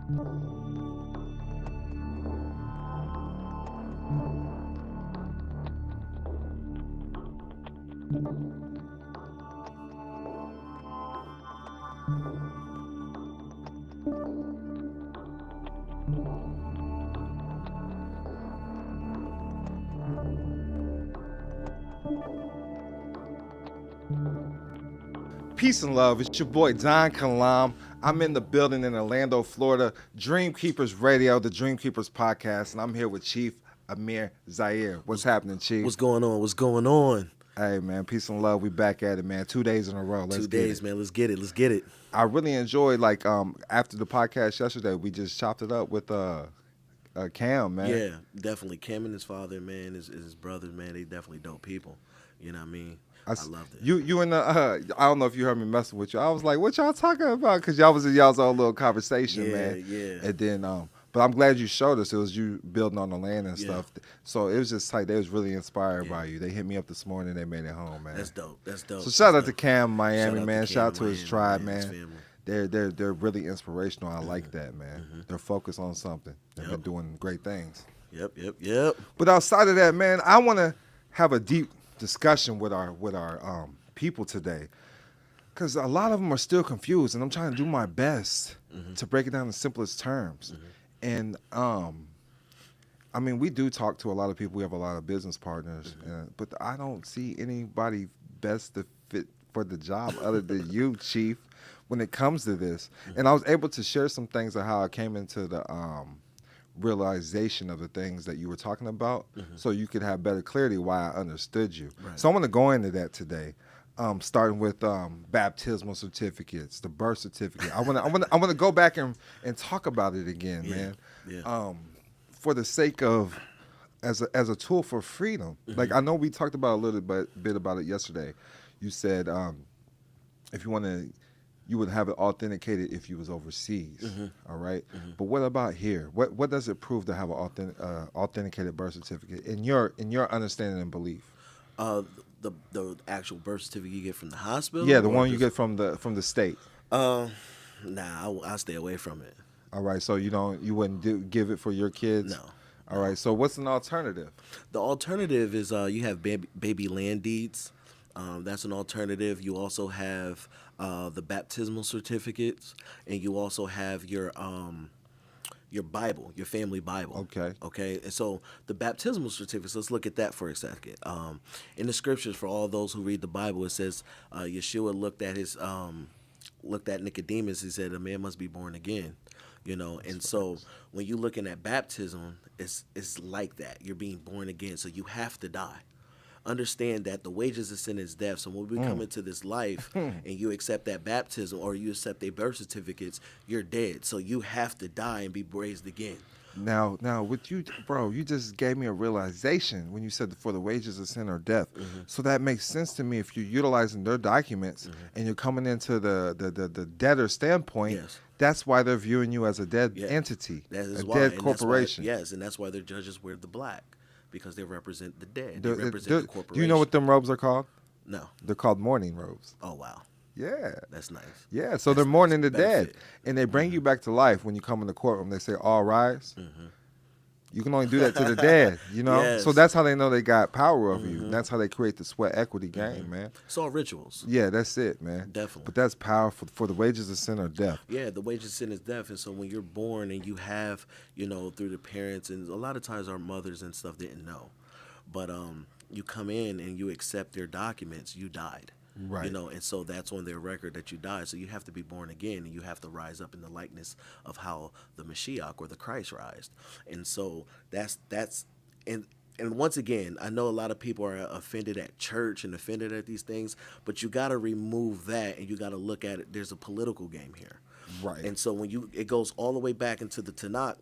Peace and love. It's your boy Don Kilam. I'm in the building in Orlando, Florida. Dream Keepers Radio, the Dream Keepers podcast, and I'm here with Chief Amir Zaire. What's happening, Chief? What's going on? What's going on? Hey, man, peace and love. We back at it, man. 2 days in a row. Let's 2 get days, it. man. Let's get it. Let's get it. I really enjoyed, after the podcast yesterday, we just chopped it up with Cam, man. Yeah, definitely. Cam and his father, man, his brothers, man, they definitely dope people. You know what I mean? I loved it. You and the I don't know if you heard me messing with you. I was like, what y'all talking about? Because y'all was in y'all's own little conversation, man. Yeah. And then but I'm glad you showed us. It was you building on the land and stuff. So it was just like they was really inspired by you. They hit me up this morning. They made it home, man. That's dope. So shout out to Cam, Miami, man. Shout out to his Miami, tribe, his man. family. They're really inspirational. I like that, man. They're focused on something. They've been doing great things. Yep. But outside of that, man, I want to have a deep discussion with our people today, because a lot of them are still confused, and I'm trying to do my best to break it down in simplest terms. And I mean, we do talk to a lot of people. We have a lot of business partners, but I don't see anybody best to fit for the job other than you, Chief, when it comes to this. And I was able to share some things of how I came into the realization of the things that you were talking about, so you could have better clarity why I understood you. Right. So I want to go into that today, starting with baptismal certificates, the birth certificate. I want to go back and talk about it again, man. Yeah. For the sake of as a tool for freedom. Like, I know we talked about a little bit about it yesterday. You said if you want to, you would have it authenticated if you was overseas, all right? But what about here? What does it prove to have an authenticated birth certificate in your understanding and belief? The actual birth certificate you get from the hospital? Yeah, the one you get from the state. Nah, I stay away from it. All right, so you wouldn't give it for your kids? No. All right, so what's an alternative? The alternative is you have baby land deeds. That's an alternative. You also have the baptismal certificates, and you also have your Bible, your family Bible. Okay. And so the baptismal certificates, let's look at that for a second. In the scriptures, for all those who read the Bible, it says Yeshua looked at Nicodemus. He said, "A man must be born again." And so when you're looking at baptism, it's like that. You're being born again, so you have to die. Understand that the wages of sin is death. So when we come into this life and you accept that baptism or you accept their birth certificates, you're dead. So you have to die and be raised again. Now, with you, bro, you just gave me a realization when you said for the wages of sin or death. So that makes sense to me if you're utilizing their documents and you're coming into the debtor standpoint. Yes. That's why they're viewing you as a dead entity, That is a why. dead And corporation. and that's why their judges wear the black, because they represent the dead. They represent the corporation. Do you know what them robes are called? No. They're called mourning robes. Oh, wow. Yeah. That's nice. Yeah, so they're mourning the dead. Benefit. And they bring you back to life when you come in the courtroom. They say, all rise. You can only do that to the dead, Yes. So that's how they know they got power over you. And that's how they create the sweat equity game, man. It's all rituals. Yeah, that's it, man. Definitely. But that's powerful. For the wages of sin or death. Yeah, the wages of sin is death. And so when you're born and you have, through the parents, and a lot of times our mothers and stuff didn't know. But you come in and you accept their documents, you died. Right. And so that's on their record that you died. So you have to be born again, and you have to rise up in the likeness of how the Mashiach or the Christ rised. And so that's and once again, I know a lot of people are offended at church and offended at these things, but you got to remove that and you got to look at it. There's a political game here. Right. And so it goes all the way back into the Tanakh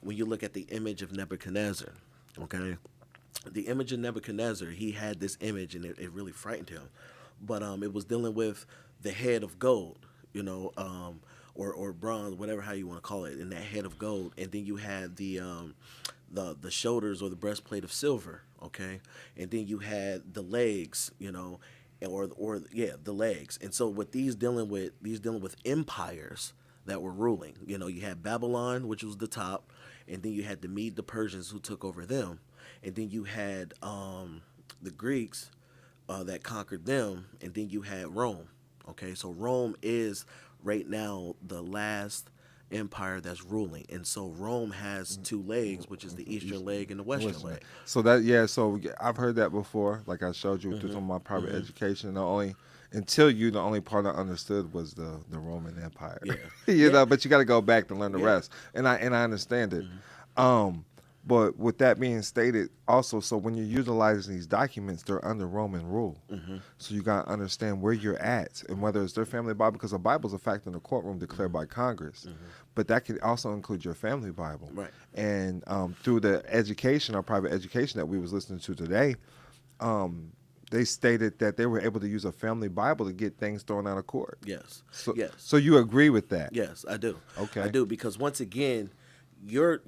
when you look at the image of Nebuchadnezzar. Okay. The image of Nebuchadnezzar, he had this image and it really frightened him. But it was dealing with the head of gold, or bronze, whatever how you want to call it, and that head of gold. And then you had the shoulders or the breastplate of silver, okay? And then you had the legs, the legs. And so with these dealing with empires, that were ruling. You know, you had Babylon, which was the top, and then you had the Mede, the Persians, who took over them, and then you had the Greeks that conquered them, and then you had Rome. Okay, so Rome is right now the last empire that's ruling, and so Rome has two legs, which is the eastern leg and the western leg. So so I've heard that before. Like I showed you through some of my private education. The only part I understood was the Roman Empire. Yeah. you know, but you got to go back to learn the rest, and I understand it. But with that being stated, also, so when you're utilizing these documents, they're under Roman rule. So you got to understand where you're at and whether it's their family Bible, because a Bible is a fact in the courtroom declared by Congress. But that could also include your family Bible. Right. And through the education, our private education that we was listening to today, they stated that they were able to use a family Bible to get things thrown out of court. Yes. So, yes. So you agree with that? Yes, I do. Okay. I do, because once again, your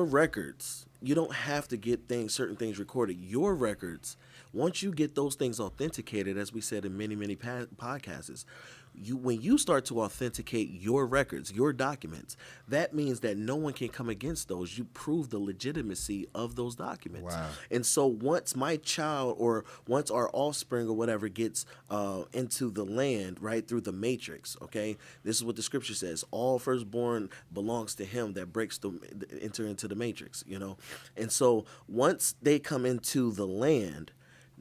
records, you don't have to get certain things recorded. Your records, once you get those things authenticated, as we said in many podcasts, when you start to authenticate your records, your documents, that means that no one can come against those. You prove the legitimacy of those documents. Wow. And so once my child, or once our offspring or whatever gets into the land, right, through the matrix, okay, this is what the scripture says: all firstborn belongs to him that enter into the matrix, you know. And so once they come into the land,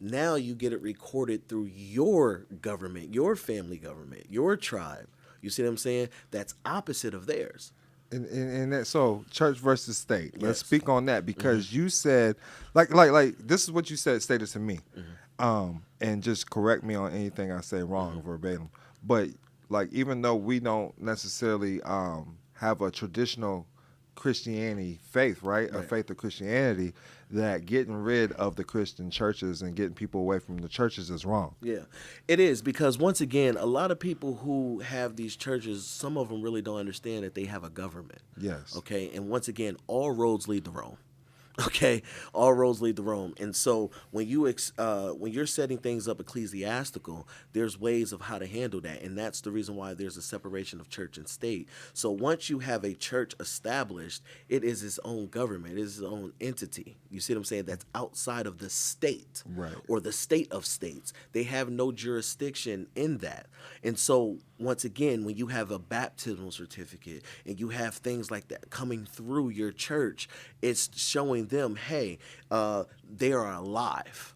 now you get it recorded through your government, your family government, your tribe. You see what I'm saying? That's opposite of theirs. And that, so church versus state. Let's Yes. speak on that, because you said, like this is what you stated to me, and just correct me on anything I say wrong verbatim. But like, even though we don't necessarily have a traditional Christianity faith, right? A faith of Christianity, that getting rid of the Christian churches and getting people away from the churches is wrong. Yeah, it is, because once again, a lot of people who have these churches, some of them really don't understand that they have a government. Yes. Okay, and once again, all roads lead to Rome. Okay, all roads lead to Rome. And so when you're setting things up ecclesiastical, there's ways of how to handle that, and that's the reason why there's a separation of church and state. So once you have a church established, it is its own government, it is its own entity. You see what I'm saying? That's outside of the state, Right. or the state of states. They have no jurisdiction in that. And so once again, when you have a baptismal certificate and you have things like that coming through your church, it's showing them, hey, they are alive.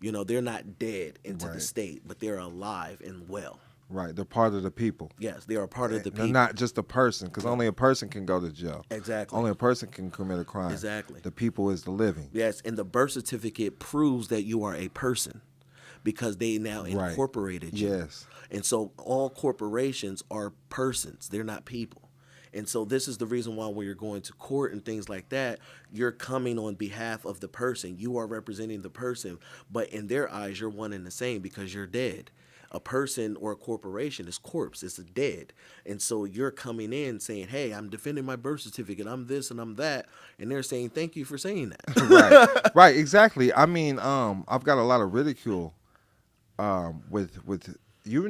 You know, they're not dead into the Right. state, but they're alive and well. Right. They're part of the people. Yes, they are part of the They're people. not just a person, because only a person can go to jail. Exactly. Only a person can commit a crime. Exactly. The people is the living. Yes, and the birth certificate proves that you are a person, because they now Right. incorporated you. Yes. And so all corporations are persons. They're not people. And so this is the reason why when you're going to court and things like that, you're coming on behalf of the person. You are representing the person, but in their eyes, you're one and the same, because you're dead. A person or a corporation is corpse. It's dead. And so you're coming in saying, hey, I'm defending my birth certificate. I'm this and I'm that. And they're saying, thank you for saying that. Right. Right. Exactly. I mean, I've got a lot of ridicule with you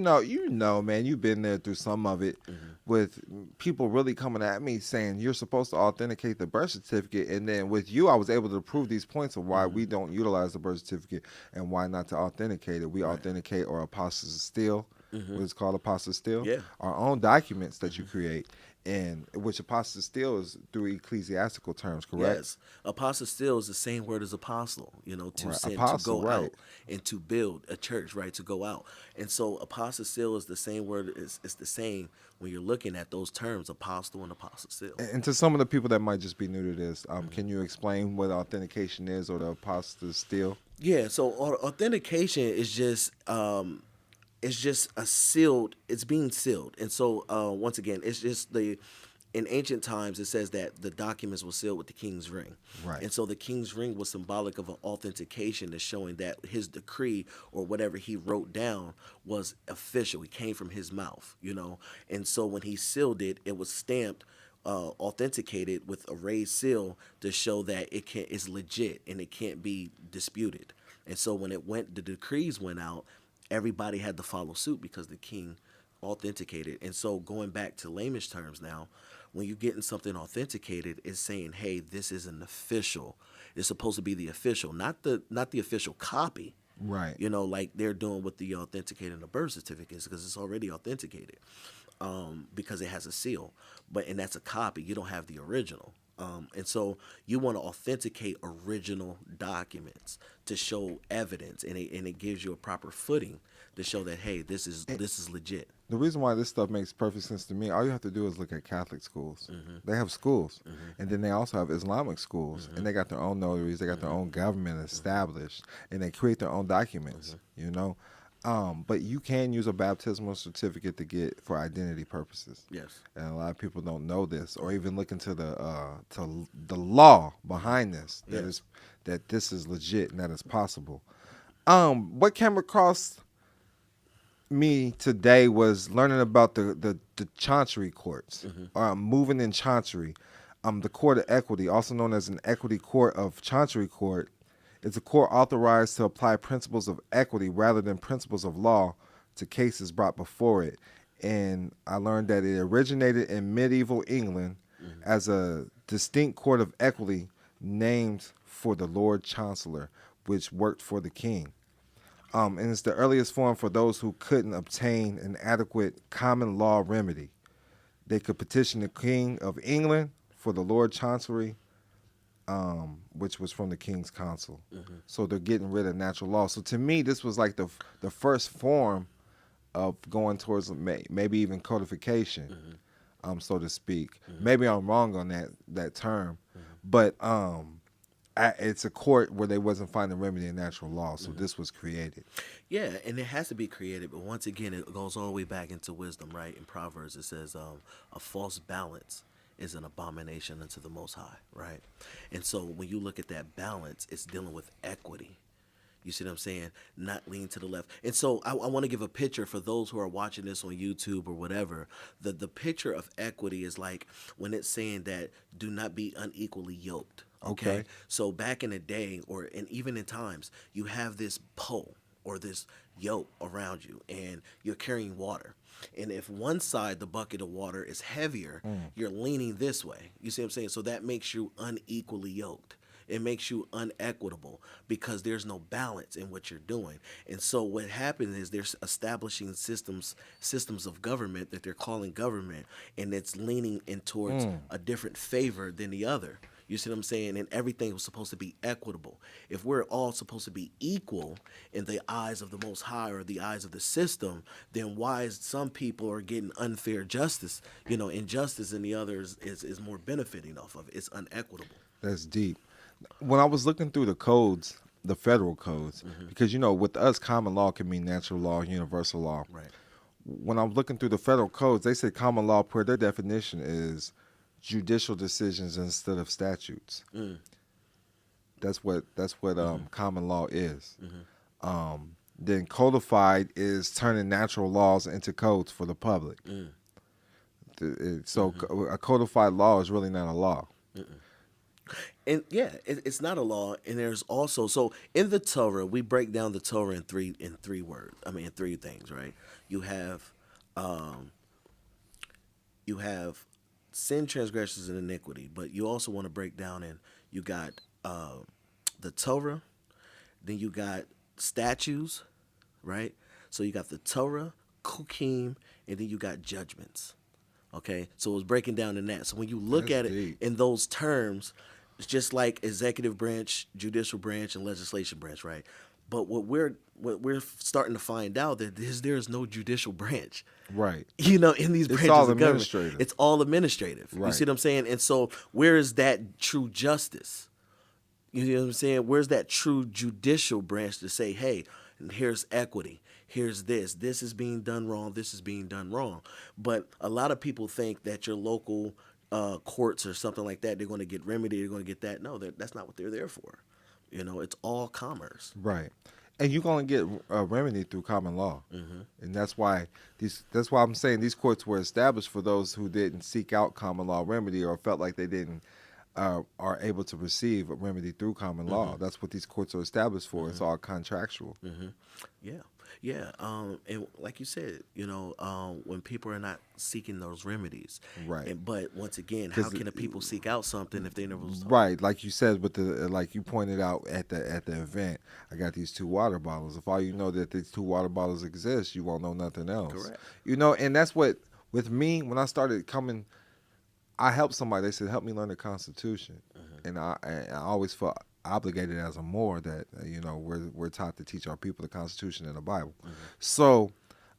know, man, you've been there through some of it, with people really coming at me saying you're supposed to authenticate the birth certificate, and then with you, I was able to prove these points of why we don't utilize the birth certificate and why not to authenticate it. We authenticate or apostille, what is called apostille, Yeah. our own documents that you create, and which apostille is through ecclesiastical terms, correct? Yes. Apostle still is the same word as apostle, you know, to Right. send, Apostle, to go right. out and to build a church, right, to go out. And so apostle still is the same word, it's the same when you're looking at those terms, apostle and apostle still. And to some of the people that might just be new to this, can you explain what authentication is, or the apostille? Yeah, so authentication is just a sealed, it's being sealed. And so once again, it's just in ancient times, it says that the documents were sealed with the king's ring. Right. And so the king's ring was symbolic of an authentication, that's showing that his decree or whatever he wrote down was official. It came from his mouth, you know. And so when he sealed it, it was stamped, authenticated with a raised seal to show that it's legit and it can't be disputed. And so when the decrees went out, everybody had to follow suit, because the king Authenticated. And so going back to layman's terms now, when you're getting something authenticated, it's saying, hey, this is an official. It's supposed to be the official, not the official copy. Right. Like they're doing with the authenticating the birth certificates, because it's already authenticated, because it has a seal. And that's a copy. You don't have the original. And so you want to authenticate original documents to show evidence, and it gives you a proper footing to show that, hey, this is legit. The reason why this stuff makes perfect sense to me, all you have to do is look at Catholic schools. They have schools, and then they also have Islamic schools, and they got their own notaries, they got their own government established, and they create their own documents, But you can use a baptismal certificate to get for identity purposes. Yes. And a lot of people don't know this, or even look into to the law behind this, that this is legit and that is possible. What came across me today was learning about the chancery courts, moving in chancery. The court of equity, also known as an equity court of chancery court, is a court authorized to apply principles of equity rather than principles of law to cases brought before it. And I learned that it originated in medieval England as a distinct court of equity named for the Lord Chancellor, which worked for the king. And it's the earliest form for those who couldn't obtain an adequate common law remedy. They could petition the King of England for the Lord Chancery, which was from the King's Council. So they're getting rid of natural law. So to me, this was like the first form of going towards maybe even codification, so to speak. Maybe I'm wrong on that term, but it's a court where they wasn't finding remedy in natural law, so this was created. Yeah, and it has to be created, but once again, it goes all the way back into wisdom, right? In Proverbs, it says, a false balance is an abomination unto the Most High, right? And so when you look at that balance, it's dealing with equity. You see what I'm saying? Not lean to the left. And so I want to give a picture for those who are watching this on YouTube or whatever. The picture of equity is like when it's saying that do not be unequally yoked. Okay. So back in the day, and even in times, you have this pole or this yoke around you, and you're carrying water. And if one side, the bucket of water, is heavier, you're leaning this way. You see what I'm saying? So that makes you unequally yoked. It makes you unequitable because there's no balance in what you're doing. And so what happens is they're establishing systems of government that they're calling government, and it's leaning in towards a different favor than the other. You see what I'm saying? And everything was supposed to be equitable. If we're all supposed to be equal in the eyes of the Most High or the eyes of the system, then why is some people are getting unfair justice, injustice, and the others is more benefiting off of it? It's unequitable. That's deep. When I was looking through the codes, the federal codes, because, with us, common law can mean natural law, universal law. Right. When I was looking through the federal codes, they said common law, per their definition, is judicial decisions instead of statutes. That's what common law is. Then codified is turning natural laws into codes for the public. So a codified law is really not a law. And yeah, it's not a law. And there's also, so in the Torah, we break down the Torah in three words. In three things, right? You have sin, transgressions, and iniquity. But you also want to break down, and you got the Torah, then you got statutes, right? So you got the Torah, Kukim, and then you got judgments. Okay, so it was breaking down in that. So when you look at it in those terms, it's just like executive branch, judicial branch, and legislation branch, right? But what we're starting to find out that there is no judicial branch, right? In these branches of government, it's all administrative. Right. You see what I'm saying? And so where is that true justice? You know what I'm saying? Where's that true judicial branch to say, hey, here's equity, here's this is being done wrong, this is being done wrong. But a lot of people think that your local courts or something like that, they're going to get remedy, they're going to get that. No, that's not what they're there for. It's all commerce. Right. And you're going to get a remedy through common law. And that's why I'm saying these courts were established for those who didn't seek out common law remedy or felt like they didn't are able to receive a remedy through common law. That's what these courts are established for. It's all contractual. Yeah. Yeah, and like you said, when people are not seeking those remedies, Right. but once again, how 'Cause can a people seek out something if they never was told? right, like you said, with the like you pointed out at the event, I got these two water bottles. If all you know that these two water bottles exist, you won't know nothing else. Correct. And that's what with me when I started coming, I helped somebody. They said, "Help me learn the Constitution," and I always felt obligated as a Moor that we're taught to teach our people the Constitution and the Bible. So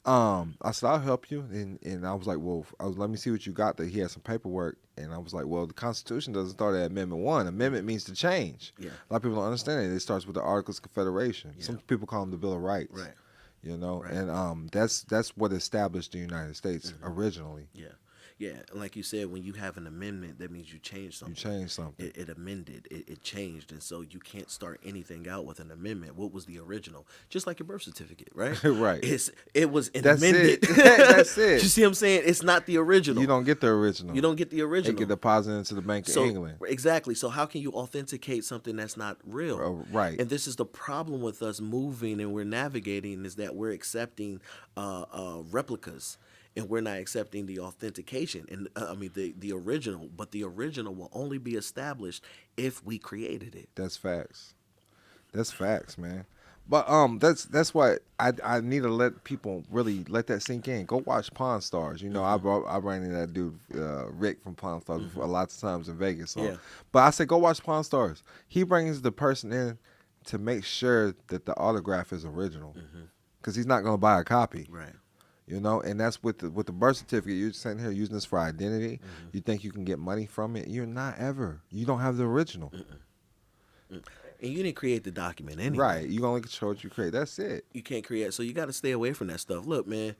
I said, I'll help you. And I was like, well, let me see what you got. That he had some paperwork. And I was like, well, the Constitution doesn't start at Amendment 1. Amendment means to change. Yeah. A lot of people don't understand it. It starts with the Articles of Confederation. Yeah. Some people call them the Bill of Rights. Right. Right. And that's what established the United States originally. Yeah. Yeah, and like you said, when you have an amendment, that means you changed something. You changed something. It amended. It changed, and so you can't start anything out with an amendment. What was the original? Just like your birth certificate, right? Right. It was an That's amended. it. That's it. You see what I'm saying? It's not the original. You don't get the original. You don't get the original. They get deposited into the Bank of England. Exactly. So how can you authenticate something that's not real? Right. And this is the problem with us moving and we're navigating is that we're accepting replicas. And we're not accepting the authentication, and the original. But the original will only be established if we created it. That's facts. That's facts, man. But that's why I need to let people really let that sink in. Go watch Pawn Stars. I ran into that dude Rick from Pawn Stars a lot of times in Vegas. So. Yeah. But I said go watch Pawn Stars. He brings the person in to make sure that the autograph is original, because he's not going to buy a copy. Right. And that's with the birth certificate. You're sitting here using this for identity. You think you can get money from it? You're not ever. You don't have the original. And you didn't create the document anyway. Right. You only control what you create. That's it. You can't create. So you got to stay away from that stuff. Look, man,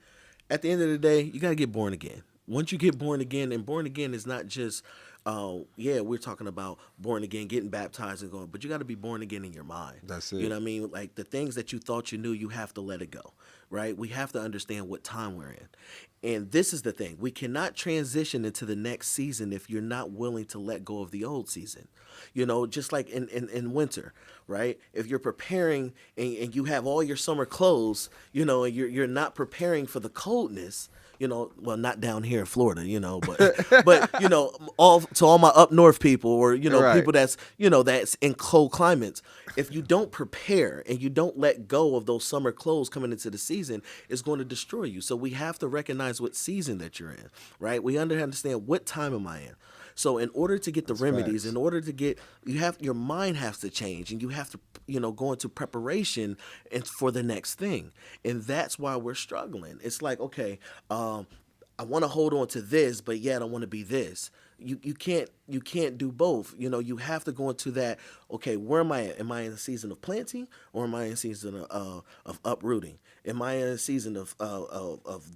at the end of the day, you got to get born again. Once you get born again, and born again is not just, we're talking about born again, getting baptized and going, but you got to be born again in your mind. That's it. You know what I mean? Like the things that you thought you knew, you have to let it go, right? We have to understand what time we're in. And this is the thing. We cannot transition into the next season if you're not willing to let go of the old season. Just like in winter, right? If you're preparing and you have all your summer clothes, and you're not preparing for the coldness, well, not down here in Florida, but all my up north people or, Right. people that's in cold climates. If you don't prepare and you don't let go of those summer clothes coming into the season, it's going to destroy you. So we have to recognize what season that you're in, right? We understand what time am I in. So in order to get the remedies, facts. in order to get, your mind has to change and you have to, go into preparation and for the next thing. And that's why we're struggling. It's like, okay, I want to hold on to this, but yet I want to be this. You can't do both. You have to go into that. Okay, where am I at? Am I in a season of planting or am I in a season of uprooting? Am I in a season of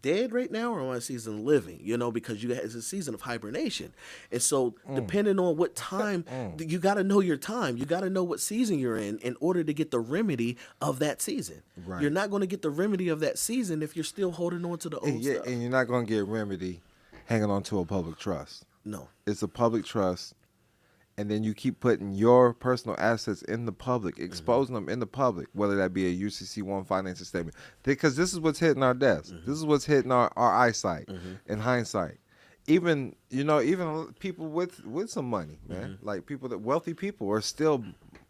dead right now or am I in a season of living? Because it's a season of hibernation, and so depending on what time, you got to know your time. You got to know what season you're in order to get the remedy of that season. Right. You're not going to get the remedy of that season if you're still holding on to the old stuff. And you're not going to get remedy hanging on to a public trust. No. It's a public trust, and then you keep putting your personal assets in the public, exposing them in the public, whether that be a UCC-1 financial statement, because this is what's hitting our desk. This is what's hitting our eyesight in hindsight. Even people with some money, man, like wealthy people are still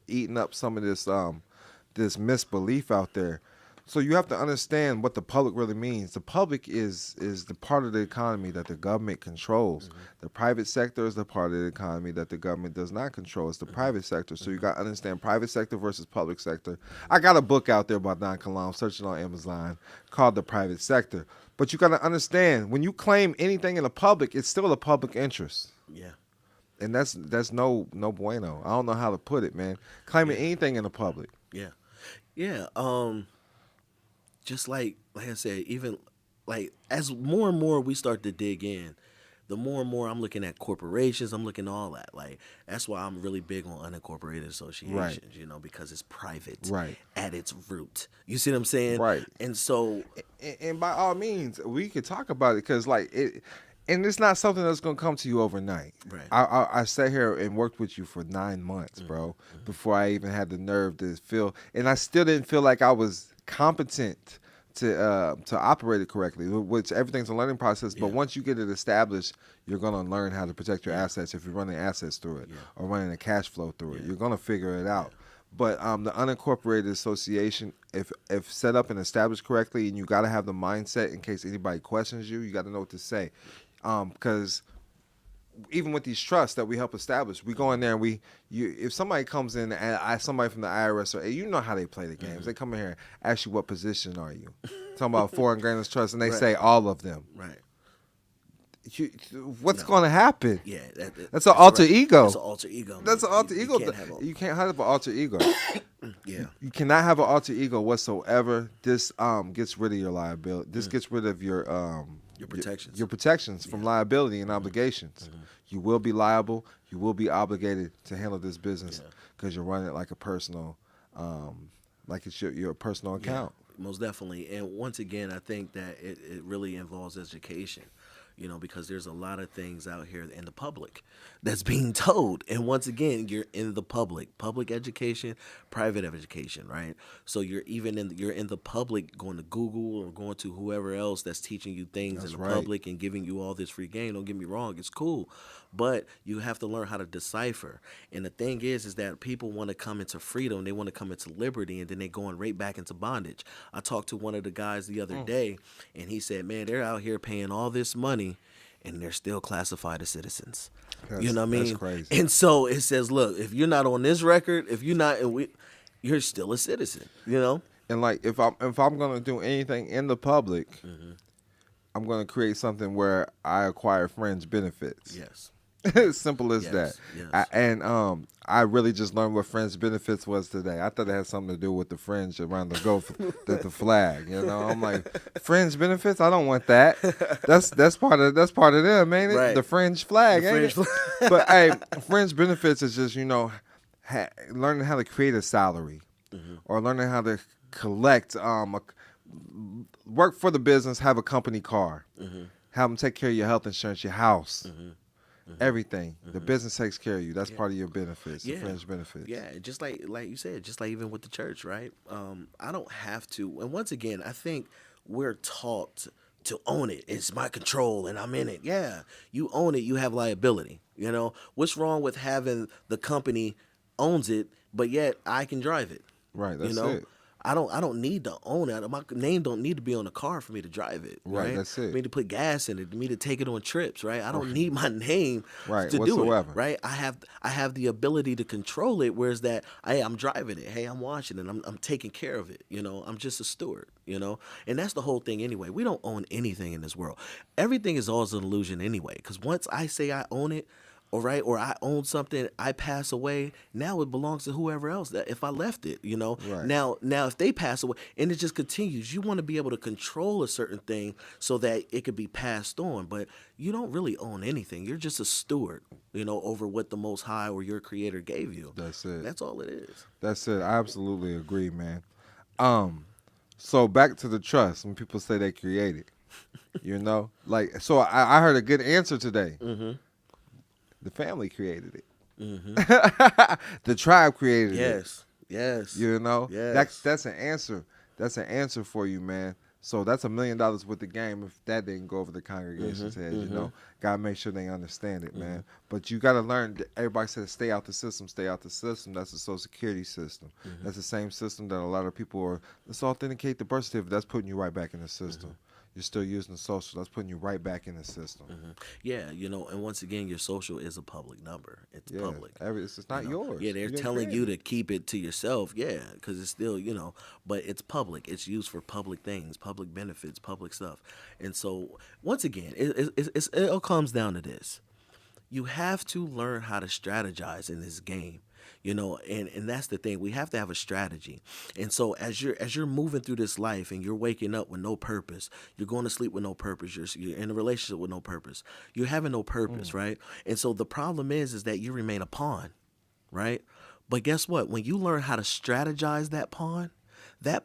eating up some of this misbelief out there. So you have to understand what the public really means. The public is the part of the economy that the government controls. The private sector is the part of the economy that the government does not control. It's the private sector. So you got to understand private sector versus public sector. I got a book out there by Don Kilam, searching on Amazon, called The Private Sector. But you got to understand, when you claim anything in the public, it's still a public interest. Yeah. And that's no bueno. I don't know how to put it, man. Claiming anything in the public. Yeah. Yeah. Just like I said, even like as more and more we start to dig in, the more and more I'm looking at corporations, I'm looking at all that. Like that's why I'm really big on unincorporated associations, because it's private at its root. You see what I'm saying? Right. And so, and by all means, we could talk about it because and it's not something that's gonna come to you overnight. Right. I sat here and worked with you for 9 months, bro, before I even had the nerve to feel, and I still didn't feel like I was competent to operate it correctly, which everything's a learning process. But Yeah. once you get it established, you're going to learn how to protect your assets if you're running assets through it or running a cash flow through it. You're going to figure it out. But the unincorporated association, if set up and established correctly, and you got to have the mindset in case anybody questions you, you got to know what to say. Because even with these trusts that we help establish, we go in there and if somebody comes in and somebody from the IRS, or you know how they play the games. They come in here and ask you, what position are you? Talking about foreign grantors trust, and they say all of them. Right. What's going to happen? Yeah, that's an alter ego. That's an alter ego. That's an alter ego. You can't have an alter ego. You cannot have an alter ego whatsoever. This gets rid of your liability. This gets rid of your protections. Your protections from liability and obligations. You will be liable. You will be obligated to handle this business because you're running it like a personal, like it's your personal account. Most definitely. And once again, I think that it really involves education. Because there's a lot of things out here in the public that's being told. And once again, you're in the public education, private education, right? So you're in the public, going to Google or going to whoever else that's teaching you things in the public and giving you all this free game. Don't get me wrong, it's cool, but you have to learn how to decipher. And the thing is that people want to come into freedom, they want to come into liberty, and then they're going right back into bondage. I talked to one of the guys the other day, and he said, man, they're out here paying all this money and they're still classified as citizens. You know what I mean? That's crazy. And so it says, look, if you're not on this record, if you're not, you're still a citizen. And like if I'm gonna do anything in the public, I'm gonna create something where I acquire fringe benefits. Yes. As simple as that. Yes. I really just learned what fringe benefits was today. I thought it had something to do with the fringe around the flag. I'm like, fringe benefits? I don't want that. That's part of them, ain't it? Right. The fringe flag, ain't it? But hey, fringe benefits is just learning how to create a salary, or learning how to collect, work for the business, have a company car, have them take care of your health insurance, your house. Everything. The business takes care of you. That's part of your benefits, the fringe benefits. Yeah, just like you said, just like even with the church, right? I don't have to. And once again, I think we're taught to own it. It's my control and I'm in it. Yeah, you own it. You have liability. What's wrong with having the company owns it, but yet I can drive it? Right, that's it. I don't need to own it. My name don't need to be on the car for me to drive it. Right, that's it. For me to put gas in it, for me to take it on trips. Right, I don't need my name to whatsoever. do it. Right, I have the ability to control it. Whereas that, hey, I'm driving it. Hey, I'm watching it. I'm taking care of it. I'm just a steward. And that's the whole thing anyway. We don't own anything in this world. Everything is always an illusion anyway. Because once I say I own it, or I own something, I pass away, now it belongs to whoever else. That if I left it, Right. Now if they pass away, and it just continues, you want to be able to control a certain thing so that it could be passed on. But you don't really own anything. You're just a steward, over what the Most High or your Creator gave you. That's it. That's all it is. That's it. I absolutely agree, man. So back to the trust. When people say they create it, so I heard a good answer today. The family created it. The tribe created it. Yes. Yes. That's an answer. That's an answer for you, man. So that's $1 million with the game if that didn't go over the congregation's head. Gotta make sure they understand it, man. But you gotta learn. Everybody says stay out the system, stay out the system. That's the Social Security system. That's the same system that a lot of people are. Let's authenticate the birth certificate. That's putting you right back in the system. You're still using the social. That's putting you right back in the system. Yeah, and once again, your social is a public number. It's public. It's not yours. Yeah, they're telling you to keep it to yourself. Yeah, because it's still, but it's public. It's used for public things, public benefits, public stuff. And so, once again, it all comes down to this. You have to learn how to strategize in this game. And that's the thing. We have to have a strategy. And so as you're moving through this life and you're waking up with no purpose, you're going to sleep with no purpose, you're in a relationship with no purpose, you're having no purpose, right? And so the problem is that you remain a pawn, right? But guess what? When you learn how to strategize that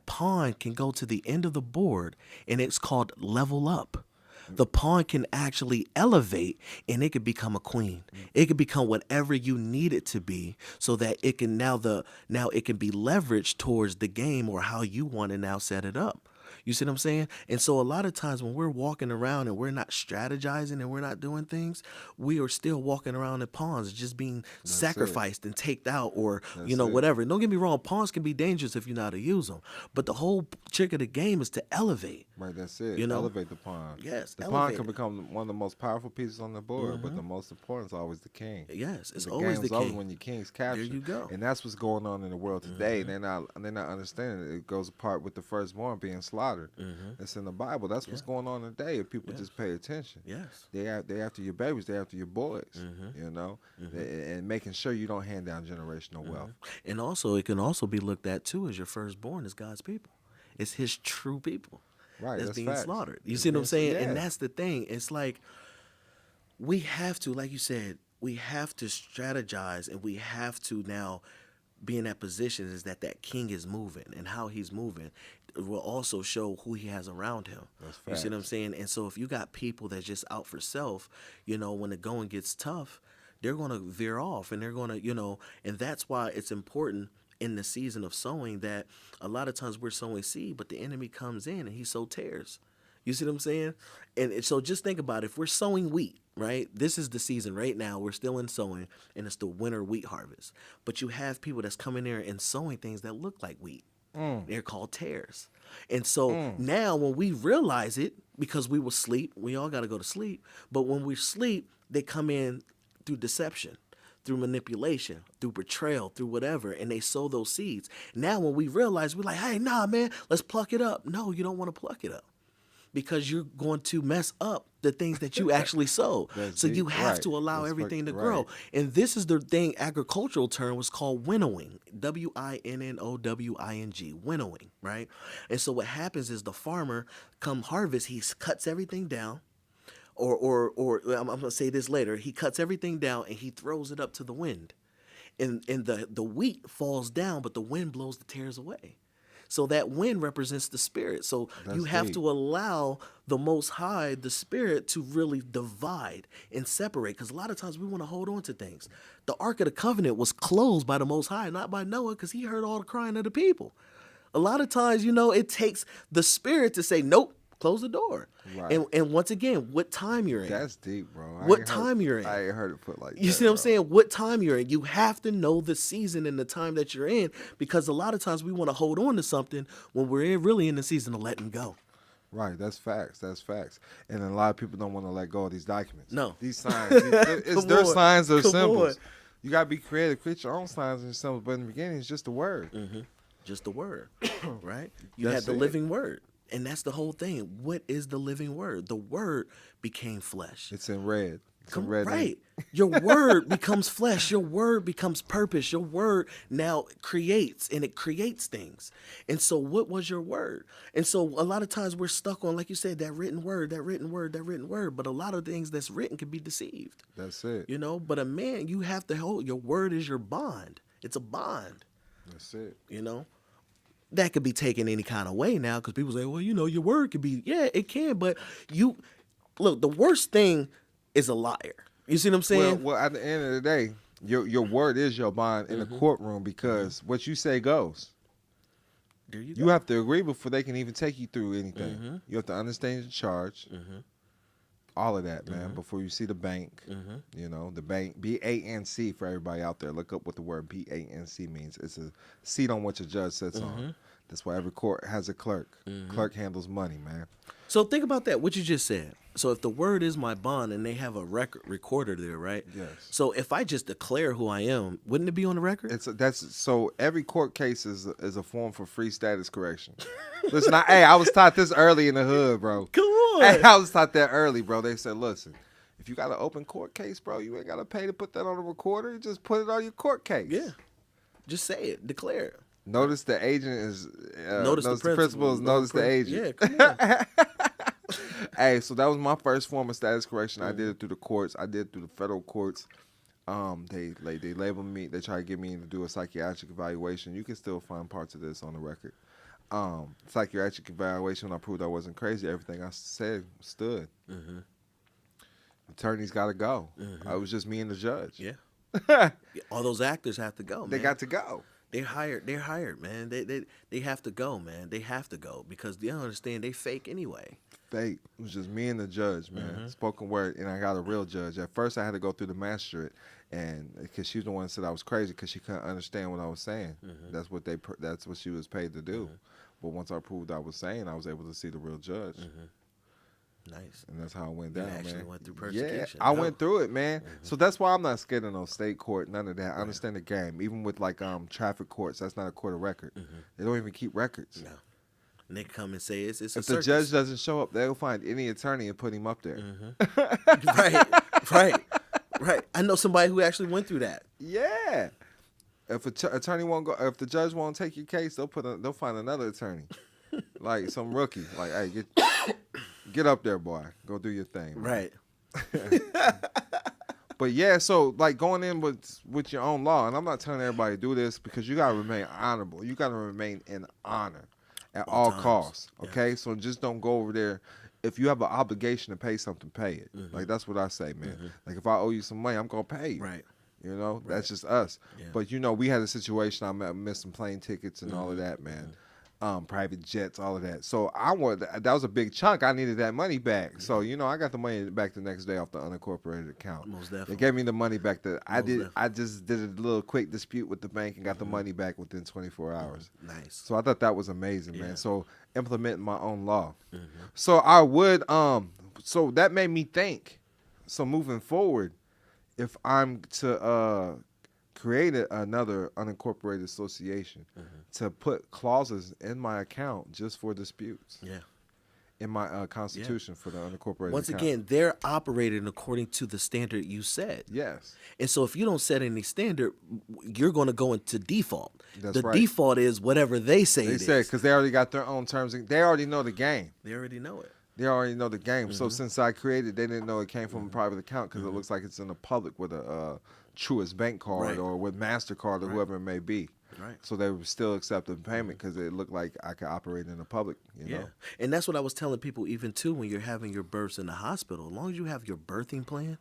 pawn can go to the end of the board, and it's called level up. The pawn can actually elevate, and it could become a queen. It could become whatever you need it to be, so that it can now it can be leveraged towards the game or how you want to now set it up. You see what I'm saying? And so a lot of times when we're walking around and we're not strategizing and we're not doing things, we are still walking around in pawns, just being sacrificed and taked out, or whatever. And don't get me wrong, pawns can be dangerous if you know how to use them. But the whole trick of the game is to elevate. Right, that's it. Elevate the pawn. Yes, the pawn can become one of the most powerful pieces on the board, but the most important is always the king. Yes, it's the always the king. Always when your king's captured. There you go. And that's what's going on in the world today. They're not understanding it. It goes apart with the firstborn being slaughtered. It's in the Bible. That's what's going on today. If people just pay attention. Yes, they after your babies. They after your boys. And making sure you don't hand down generational wealth. And also, it can also be looked at too as your firstborn is God's people. It's His true people. Right, that's being facts. slaughtered. You see what I'm saying? Yeah. And that's the thing. It's like we have to, like you said, we have to strategize, and we have to now be in that position is that king is moving, and how he's moving will also show who he has around him. That's facts. You see what I'm saying? And so if you got people that's just out for self, when the going gets tough, they're going to veer off, and they're going to, and that's why it's important in the season of sowing that a lot of times we're sowing seed, but the enemy comes in and he sow tares. You see what I'm saying? And so just think about it. If we're sowing wheat, right? This is the season right now. We're still in sowing, and it's the winter wheat harvest. But you have people that's coming there and sowing things that look like wheat. They're called tares. And so now when we realize it, because we will sleep, we all got to go to sleep. But when we sleep, they come in through deception, through manipulation, through betrayal, through whatever, and they sow those seeds. Now when we realize, we're like, hey, nah, man, let's pluck it up. No, you don't want to pluck it up, because you're going to mess up the things that you actually sow. So you have to allow everything to grow. And this is the thing, agricultural term was called winnowing, winnowing, winnowing, right? And so what happens is the farmer, come harvest, he cuts everything down, or I'm going to say this later, he cuts everything down and he throws it up to the wind. And the wheat falls down, but the wind blows the tares away. So that wind represents the spirit. So you have to allow the Most High, the Spirit, to really divide and separate. Because a lot of times we want to hold on to things. The Ark of the Covenant was closed by the Most High, not by Noah, because he heard all the crying of the people. A lot of times, it takes the Spirit to say, nope, close the door. Right. And once again, what time you're in. That's deep, bro. What time you're in. I ain't heard it put like that. You see what I'm saying? What time you're in. You have to know the season and the time that you're in, because a lot of times we want to hold on to something when we're really in the season of letting go. Right, that's facts. That's facts. And a lot of people don't want to let go of these documents. No. These signs. It's their signs, their symbols. You got to be creative. Create your own signs and symbols. But in the beginning, it's just the word. Just the word, right? You had the living word. And that's the whole thing. What is the living word? The word became flesh. It's in red. Right. Your word becomes flesh. Your word becomes purpose. Your word now creates, and it creates things. And so what was your word? And so a lot of times we're stuck on, like you said, that written word. But a lot of things that's written can be deceived. That's it. But a man, you have to hold, your word is your bond. It's a bond. That's it. That could be taken any kind of way now, because people say, well, your word could be, yeah, it can, but look, the worst thing is a liar. You see what I'm saying? Well, at the end of the day, your word is your bond in the courtroom, because what you say goes. There you go. You have to agree before they can even take you through anything. You have to understand the charge. All of that, man, before you see the bank. The bank, B-A-N-C, for everybody out there. Look up what the word B-A-N-C means. It's a seat on which a judge sits on. That's why every court has a clerk. Clerk handles money, man. So think about that, what you just said. So if the word is my bond and they have a recorder there, right? Yes. So if I just declare who I am, wouldn't it be on the record? So every court case is a form for free status correction. Listen, I was taught this early in the hood, bro. Come on. Hey, I was taught that early, bro. They said, listen, if you got an open court case, bro, you ain't got to pay to put that on a recorder. You just put it on your court case. Yeah. Just say it. Declare it. Notice the agent is... notice the principal is notice the agent. Yeah, come on. Hey, so that was my first form of status correction. I did it through the courts. I did it through the federal courts. They labeled me. They tried to get me to do a psychiatric evaluation. You can still find parts of this on the record. Psychiatric evaluation, when I proved I wasn't crazy, everything I said stood. Attorneys got to go. It was just me and the judge. Yeah. All those actors have to go, man. They got to go. They're hired. They're hired, man. They have to go, man. They have to go because they don't understand they fake anyway. Fake. It was just me and the judge, man. Spoken word, and I got a real judge. At first, I had to go through the magistrate, and because she was the one that said I was crazy because she couldn't understand what I was saying. That's what she was paid to do. But once I proved I was saying, I was able to see the real judge. Nice. And that's how it went down, You actually man. went through persecution. Yeah, I went through it, man. So that's why I'm not scared of no state court, none of that. I understand the game. Even with like traffic courts, that's not a court of record. They don't even keep records. No. And they come and say it's a If circus. the judge doesn't show up, they'll find any attorney and put him up there. Right. I know somebody who actually went through that. Yeah. If attorney won't go, if the judge won't take your case, they'll find another attorney, like some rookie. Like, hey, get up there, boy. Go do your thing. Right. But yeah, so like going in with your own law, and I'm not telling everybody to do this because you gotta remain honorable. You gotta remain in honor at all costs. Okay, so just don't go over there. If you have an obligation to pay something, pay it. Like that's what I say, man. Like if I owe you some money, I'm gonna pay you. Right. You know, that's just us. Yeah. But, you know, we had a situation, I missed some plane tickets and all of that, man. Private jets, all of that. So that was a big chunk. I needed that money back. So, you know, I got the money back the next day off the unincorporated account. Most definitely. They gave me the money back. I just did a little quick dispute with the bank and got the money back within 24 hours. Nice. So I thought that was amazing, man. So implementing my own law. So I would, so that made me think. So moving forward, if I'm to create another unincorporated association to put clauses in my account just for disputes. Yeah. In my constitution for the unincorporated Once account. again, they're operating according to the standard you set. Yes. And so if you don't set any standard, you're going to go into default. That's right. Default is whatever they say it is. They said because they already got their own terms. They already know the game. They already know it. They already know the game. So since I created, they didn't know it came from a private account because it looks like it's in the public with a Truist bank card or with MasterCard or whoever it may be. Right. So they were still accepting payment because it looked like I could operate in the public, you know? And that's what I was telling people even too when you're having your births in the hospital. As long as you have your birthing plan,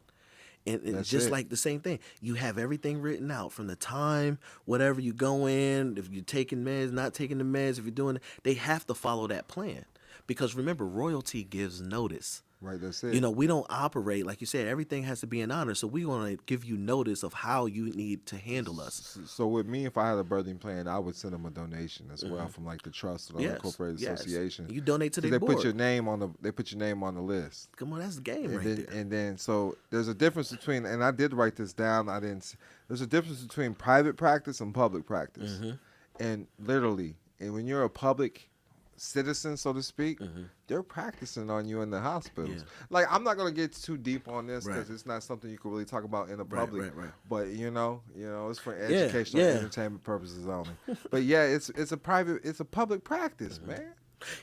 and it's just like the same thing. You have everything written out from the time, whatever you go in, if you're taking meds, not taking the meds, if you're doing it, they have to follow that plan. Because remember, royalty gives notice. Right, that's it. You know, we don't operate, like you said, everything has to be in honor. So we're going to give you notice of how you need to handle us. So with me, if I had a birthing plan, I would send them a donation as well from like the trust or the Unincorporated Association. You donate to their board. They put your name on the list. Come on, that's the game there. And then so there's a difference between, and I did write this down. There's a difference between private practice and public practice. And literally, and when you're a public citizen, so to speak, they're practicing on you in the hospitals. Like, I'm not going to get too deep on this because it's not something you can really talk about in the public. But you know, it's for educational and entertainment purposes only. But yeah, it's a public practice, man.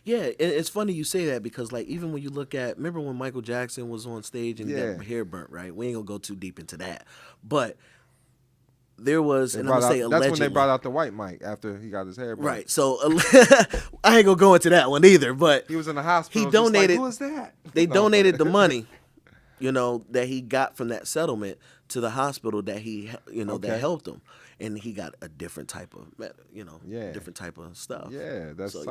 Yeah, and it's funny you say that because, like, even when you look at, remember when Michael Jackson was on stage and got hair burnt, right? We ain't gonna go too deep into that, but there was, and I'm gonna say allegedly. That's when they brought out the white Mike after he got his hair burnt. Right. So I ain't gonna go into that one either. But he was in the hospital. He donated. Like, who is that? They donated the money, you know, that he got from that settlement to the hospital that he, you know, that helped him, and he got a different type of, you know, different type of stuff. Yeah, that's so,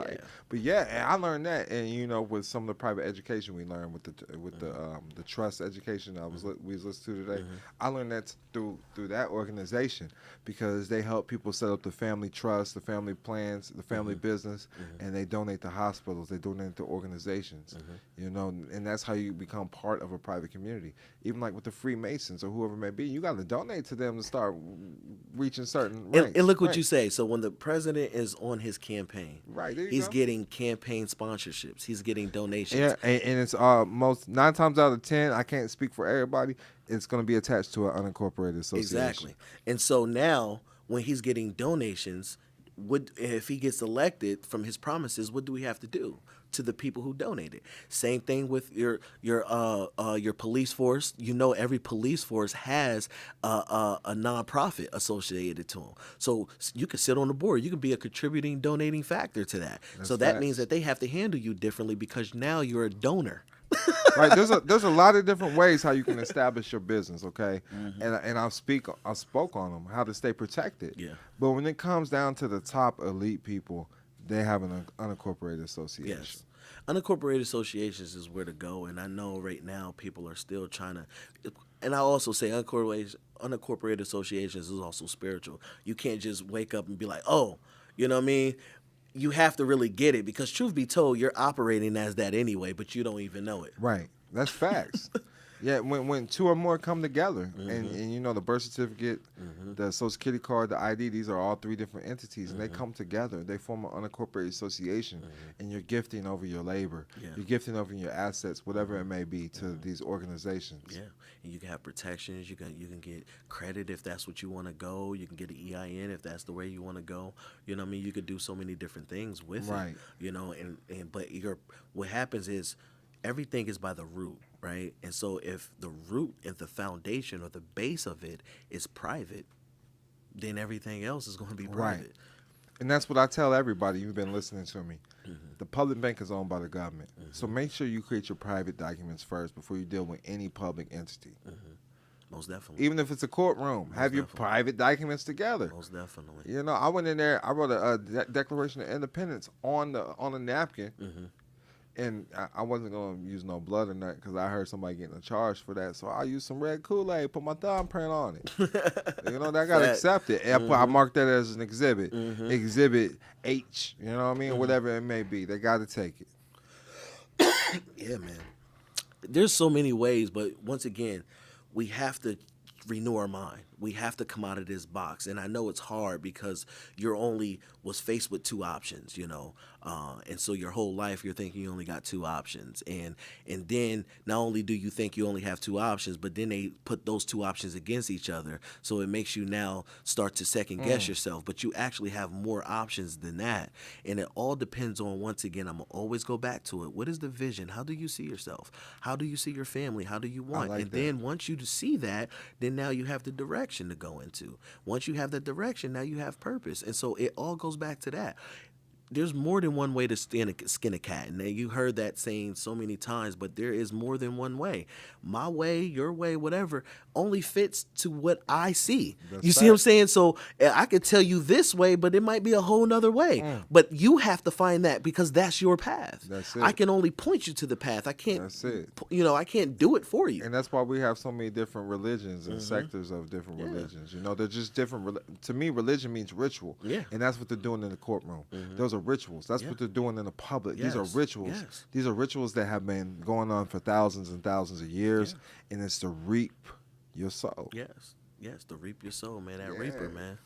But yeah, and I learned that, and you know, with some of the private education we learned with the trust education we was listening to today, I learned that through that organization because they help people set up the family trust, the family plans, the family business, and they donate to hospitals, they donate to organizations, you know, and that's how you become part of a private community. Even like with the Freemasons or whoever it may be, you got to donate to them to start reaching certain ranks. And look what you say. So when the president is on his campaign, he's getting campaign sponsorships. He's getting donations. Yeah, and it's 9 times out of 10, I can't speak for everybody, it's going to be attached to an unincorporated association. Exactly. And so now when he's getting donations, if he gets elected from his promises, what do we have to do to the people who donated? Same thing with your police force. You know, every police force has a nonprofit associated to them. So you can sit on the board. You can be a contributing, donating factor to that. So that means that they have to handle you differently because now you're a donor. Right? There's a lot of different ways how you can establish your business, okay? And I spoke on them, how to stay protected. Yeah. But when it comes down to the top elite people, they have an unincorporated association. Yes. Unincorporated associations is where to go, and I know right now people are still trying to. And I also say unincorporated associations is also spiritual. You can't just wake up and be like, oh, you know what I mean? You have to really get it, because truth be told, you're operating as that anyway, but you don't even know it. Right. That's facts. Yeah, when two or more come together, and you know, the birth certificate, the Social Security card, the ID, these are all three different entities, and they come together. They form an unincorporated association, and you're gifting over your labor. Yeah. You're gifting over your assets, whatever it may be, to these organizations. Yeah, and you can have protections. You can get credit if that's what you want to go. You can get an EIN if that's the way you want to go. You know what I mean? You could do so many different things with it. You know, but what happens is everything is by the root, right? And so if the root and the foundation or the base of it is private, then everything else is going to be private. Right. And that's what I tell everybody. You've been listening to me. The public bank is owned by the government. So make sure you create your private documents first before you deal with any public entity. Most definitely. Even if it's a courtroom, have your private documents together. Most definitely. You know, I went in there, I wrote a Declaration of Independence on a napkin. And I wasn't going to use no blood or nothing, because I heard somebody getting a charge for that. So I used some red Kool-Aid, put my thumbprint on it. You know, that got accepted. And I marked that as an exhibit. Exhibit H, you know what I mean? Whatever it may be. They got to take it. Yeah, man. There's so many ways, but once again, we have to renew our mind. We have to come out of this box. And I know it's hard because you're only was faced with two options, you know. And so your whole life you're thinking you only got two options. And then not only do you think you only have two options, but then they put those two options against each other. So it makes you now start to second guess yourself. But you actually have more options than that. And it all depends on, once again, I'm going to always go back to it. What is the vision? How do you see yourself? How do you see your family? How do you want? Like and then once you see that, then now you have the direction to go into. Once you have that direction, now you have purpose. And so it all goes back to that. There's more than one way to skin a cat. And you heard that saying so many times, but there is more than one way. My way, your way, whatever, only fits to what I see. You see what I'm saying? So I could tell you this way, but it might be a whole nother way. But you have to find that, because that's your path. That's it. I can only point you to the path. I can't, That's it. You know, I can't do it for you. And that's why we have so many different religions and sectors of different religions. You know, they're just different. To me, religion means ritual. Yeah. And that's what they're doing in the courtroom. Those are rituals. That's what they're doing in the public. These are rituals. Yes. These are rituals that have been going on for thousands and thousands of years. And it's to reap your soul. Yes, to reap your soul, man. That reaper, man.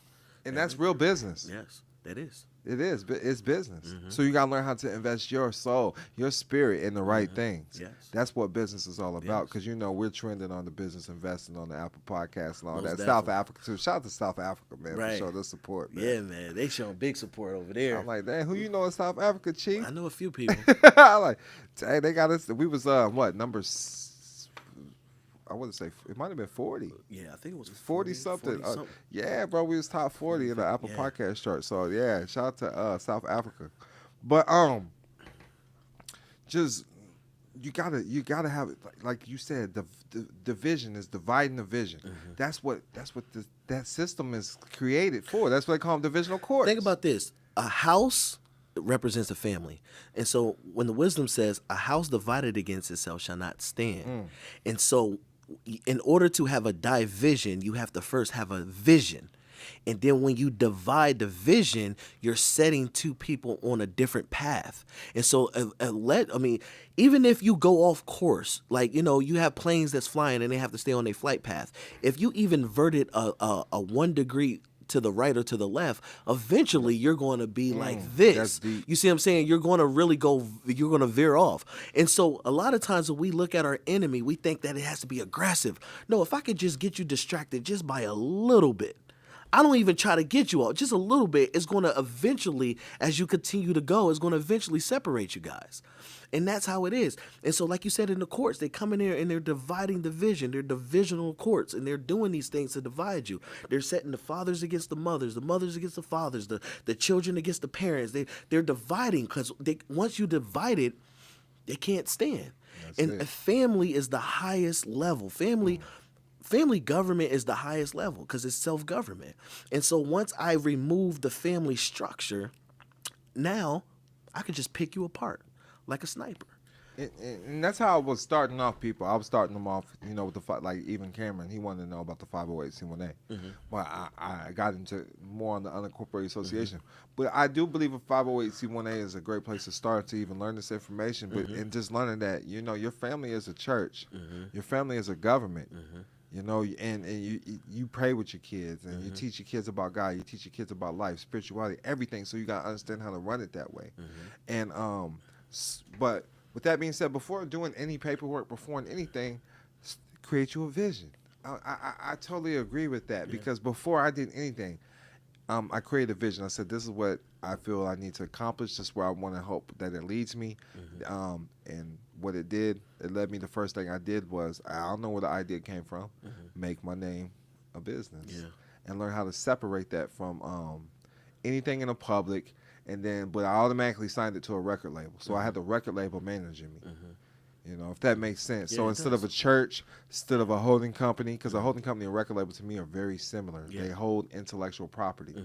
And that's real business. Yes, that is. It is. It's business. So you got to learn how to invest your soul, your spirit in the right things. Yes. That's what business is all about, because, you know, we're trending on the business investing on the Apple Podcast and all Most that. definitely. South Africa, too. Shout out to South Africa, man, for showing the support, man. Yeah, man. They showing big support over there. I'm like, dang, who you know in South Africa, Chief? I know a few people. I'm like, dang, they got us. We was, number I wouldn't say, it might have been 40. Yeah, I think it was 40 something. Yeah, bro, we was top 40 in the Apple Podcast chart. So yeah, shout out to South Africa. But just you gotta have, like you said, the vision is dividing the vision. That's what that system is created for. That's what they call them, divisional courts. Think about this: a house represents a family, and so when the wisdom says, "A house divided against itself shall not stand," and so in order to have a division, you have to first have a vision. And then when you divide the vision, you're setting two people on a different path. And so, even if you go off course, like, you know, you have planes that's flying and they have to stay on their flight path. If you even inverted a 1 degree to the right or to the left, eventually you're going to be like this. You see what I'm saying? You're going to really you're going to veer off. And so a lot of times when we look at our enemy, we think that it has to be aggressive. No, if I could just get you distracted just by a little bit, I don't even try to get you off, just a little bit, it's going to eventually, as you continue to go, it's going to eventually separate you guys. And that's how it is. And so, like you said, in the courts, they come in there and they're dividing the vision. They're divisional courts, and they're doing these things to divide you. They're setting the fathers against the mothers against the fathers, the children against the parents. They're dividing, because once you divide it, they can't stand. And family is the highest level. Family government is the highest level because it's self-government. And so once I remove the family structure, now I can just pick you apart like a sniper. And that's how I was starting off people. I was starting them off, with the like even Cameron. He wanted to know about the 508c1a, but I got into more on the unincorporated association. But I do believe a 508c1a is a great place to start to even learn this information. But and just learning that your family is a church, your family is a government. And you pray with your kids, and you teach your kids about God. You teach your kids about life, spirituality, everything. So you gotta understand how to run it that way. And but with that being said, before doing any paperwork, before anything, create you a vision. I totally agree with that because before I did anything, I created a vision. I said, this is what I feel I need to accomplish. This is where I want to hope that it leads me. And what it led me, the first thing I did was, I don't know where the idea came from, make my name a business and learn how to separate that from anything in the public. But I automatically signed it to a record label. So I had the record label managing me. If that makes sense. So instead of a church, instead of a holding company, because a holding company and a record label to me are very similar. They hold intellectual property.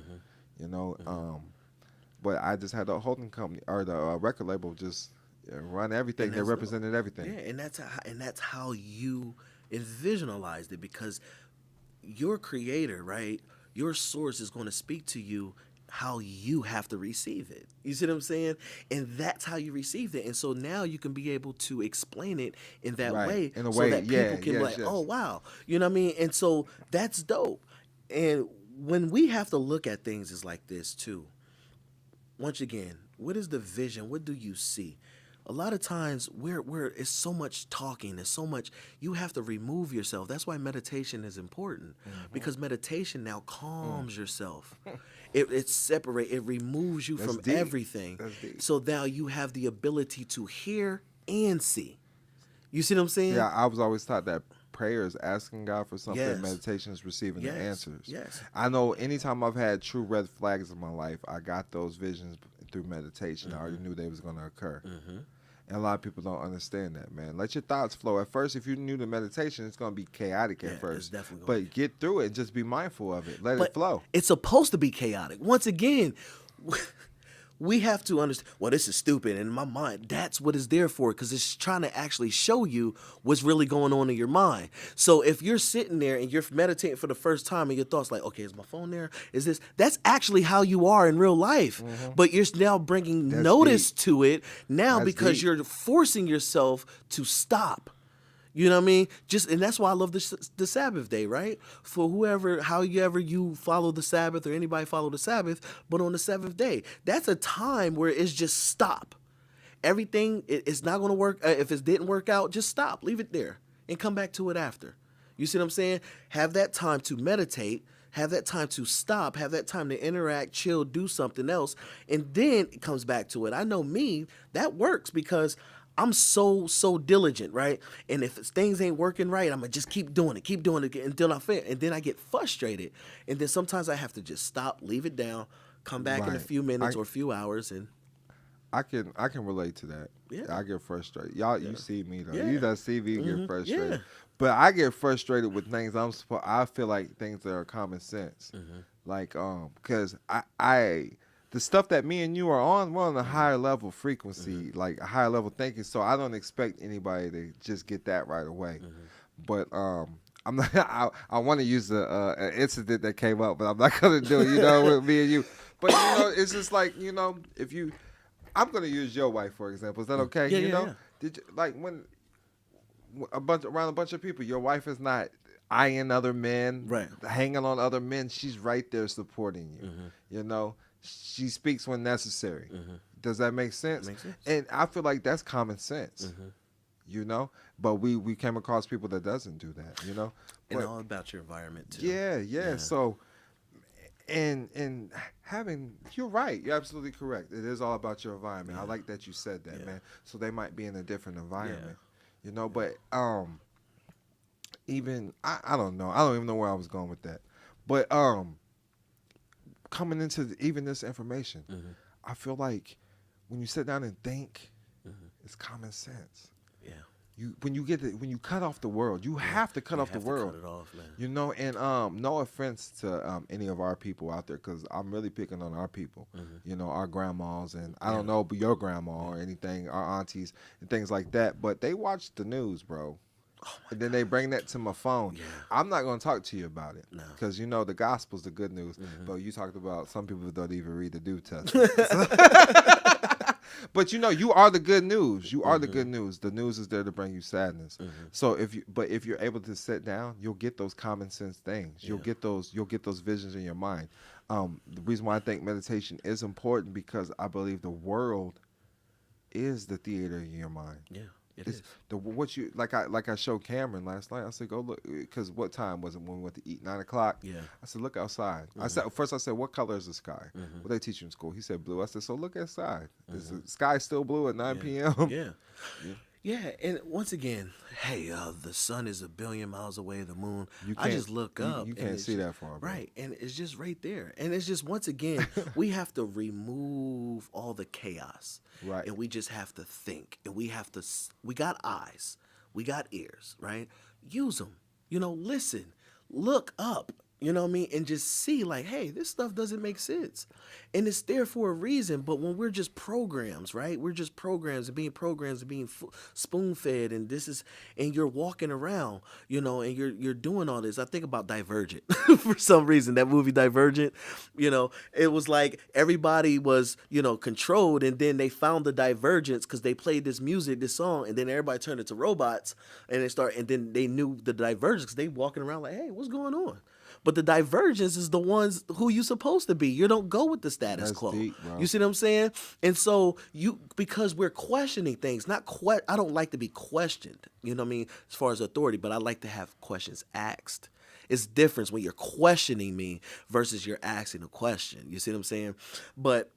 But I just had a holding company or the record label just run everything. They represented everything. Yeah, and that's how you envisionalized it, because your creator, right? Your source is going to speak to you how you have to receive it. You see what I'm saying? And that's how you received it. And so now you can be able to explain it in that way, in a so way that people can be like, oh, wow. You know what I mean? And so that's dope. And when we have to look at things is like this too. Once again, what is the vision? What do you see? A lot of times it's so much talking, there's so much, you have to remove yourself. That's why meditation is important, because meditation now calms yourself. It removes you from everything. So now you have the ability to hear and see. You see what I'm saying? Yeah, I was always taught that prayer is asking God for something, meditation is receiving the answers. Yes. I know anytime I've had true red flags in my life, I got those visions through meditation. I already knew they was going to occur. And a lot of people don't understand that, man. Let your thoughts flow. At first, if you're new to meditation, it's going to be chaotic at first. But get through it and just be mindful of it. Let it flow. It's supposed to be chaotic. Once again, we have to understand, well, this is stupid. And in my mind, that's what it's there for, because it's trying to actually show you what's really going on in your mind. So if you're sitting there and you're meditating for the first time and your thoughts like, okay, is my phone there? Is this? That's actually how you are in real life. But you're now bringing notice to it now because you're forcing yourself to stop. You know what I mean? And that's why I love the Sabbath day, right? For however you follow the Sabbath, or anybody follow the Sabbath, but on the seventh day, that's a time where it's just stop. Everything, it's not going to work. If it didn't work out, just stop, leave it there, and come back to it after. You see what I'm saying? Have that time to meditate, have that time to stop, have that time to interact, chill, do something else, and then it comes back to it. I know me, that works because I'm so diligent, right? And if things ain't working right, I'm gonna just keep doing it until I fail. And then I get frustrated. And then sometimes I have to just stop, leave it down, come back in a few minutes or a few hours, and I can relate to that. Yeah, I get frustrated. You see me though. Yeah. You don't see me get frustrated. Yeah. But I get frustrated with things I feel like things that are common sense. Like because the stuff that me and you are on, we're on a higher level frequency, like a higher level thinking. So I don't expect anybody to just get that right away. But I'm not. I want to use the incident that came up, but I'm not gonna do it. With me and you. But it's just like if you, I'm gonna use your wife for example. Is that okay? Yeah. Did you, like when around a bunch of people, your wife is not eyeing other men, right, hanging on other men. She's right there supporting you. She speaks when necessary. Does that make sense? Makes sense. And I feel like that's common sense. But we came across people that doesn't do that. And all about your environment too. Yeah. So, and having, you're right. You're absolutely correct. It is all about your environment. I like that you said that, man. So they might be in a different environment. But even I don't know. I don't even know where I was going with that. But coming into even this information, I feel like when you sit down and think, it's common sense. Yeah. when you cut off the world, you have to cut off the world. Cut it off, man. You know, and no offense to any of our people out there, because I'm really picking on our people. You know, our grandmas, and I don't know, but your grandma or anything, our aunties and things like that. But they watch the news, bro. And then they bring that to my phone. Yeah. I'm not going to talk to you about it, No. because you know the gospel's the good news. But you talked about some people don't even read the New Testament. But you know, you are the good news. You are the good news. The news is there to bring you sadness. So if you're able to sit down, you'll get those common sense things. You'll get those visions in your mind. The reason why I think meditation is important, because I believe the world is the theater in your mind. Yeah. It's what you like I showed Cameron last night. I said, go look, because what time was it when we went to eat? 9 o'clock. Yeah. I said, look outside. I said, what color is the sky? What they teach you in school? He said blue. I said, so look outside. Is the sky still blue at 9 p.m.? Yeah. Yeah, and once again, hey, the sun is 1 billion miles away. The moon. I just look up. You can't see that far, bro. Right, and it's just right there. And it's just, once again, we have to remove all the chaos. Right. And we just have to think. And we got eyes. We got ears, right? Use them. You know, listen. Look up. You know what I mean? And just see, like, hey, this stuff doesn't make sense. And it's there for a reason. But when we're just programs, right? We're just programs and being spoon-fed. And and you're walking around, you know, and you're doing all this. I think about Divergent for some reason. That movie Divergent, you know, it was like everybody was, you know, controlled. And then they found the divergence because they played this music, this song. And then everybody turned into robots. And then they knew the divergence because they walking around like, hey, what's going on? But the divergence is the ones who you supposed to be. You don't go with the status quo. Deep, bro. You see what I'm saying? And so because we're questioning things, I don't like to be questioned, you know what I mean, as far as authority, but I like to have questions asked. It's different when you're questioning me versus you're asking a question. You see what I'm saying? But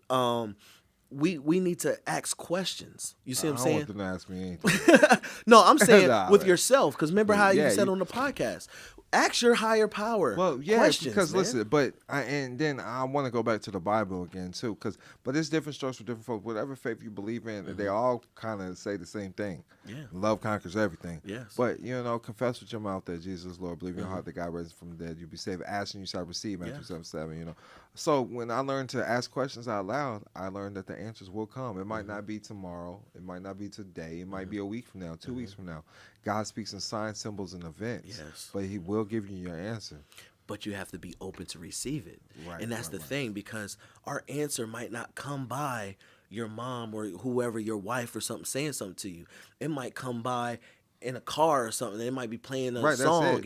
we need to ask questions. You see what I'm saying? I don't want them to ask me anything. No, I'm saying with man. yourself, because remember how you said on the podcast, ask your higher power. Well, yeah, questions, because man. listen, and then I want to go back to the Bible again too, but it's different strokes for different folks. Whatever faith you believe in, they all kind of say the same thing. Yeah. Love conquers everything. Yes. But you know, confess with your mouth that Jesus is Lord, believe in your heart that God raised him from the dead, you'll be saved. Asking you shall receive, Matthew 7:7. You know. So when I learned to ask questions out loud, I learned that the answers will come. It might not be tomorrow. It might not be today. It might be a week from now, 2 weeks from now. God speaks in signs, symbols, and events. Yes. But he will give you your answer. But you have to be open to receive it. Right, and that's the thing, because our answer might not come by your mom or whoever, your wife or something, saying something to you. It might come by in a car or something. It might be playing a song.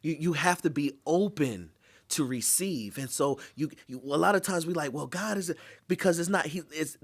You have to be open to receive. And so you a lot of times we like, well, God is, because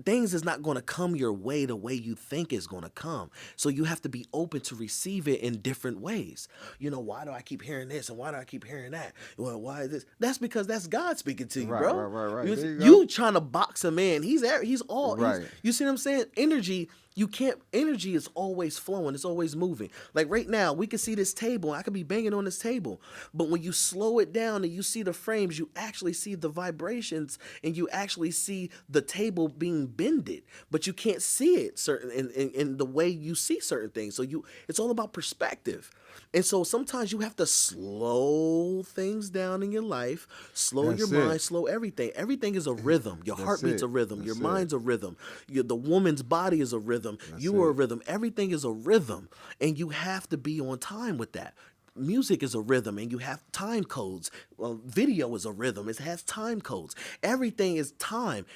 things is not going to come your way the way you think it's going to come. So you have to be open to receive it in different ways. You know, why do I keep hearing this and why do I keep hearing that? Well, why is this? That's because that's God speaking to you, bro. Right. You trying to box him in. He's all right. You see what I'm saying? Energy is always flowing. It's always moving. Like right now, we can see this table. I could be banging on this table. But when you slow it down and you see the frames, you actually see the vibrations and you actually see the table being bended. But you can't see it in the way you see certain things. So it's all about perspective. And so sometimes you have to slow things down in your life, slow your mind, slow everything. Everything is a rhythm. Your heartbeat's a rhythm. Your mind's a rhythm. The woman's body is a rhythm. You are a rhythm. Everything is a rhythm. And you have to be on time with that. Music is a rhythm and you have time codes. Well, video is a rhythm. It has time codes. Everything is time.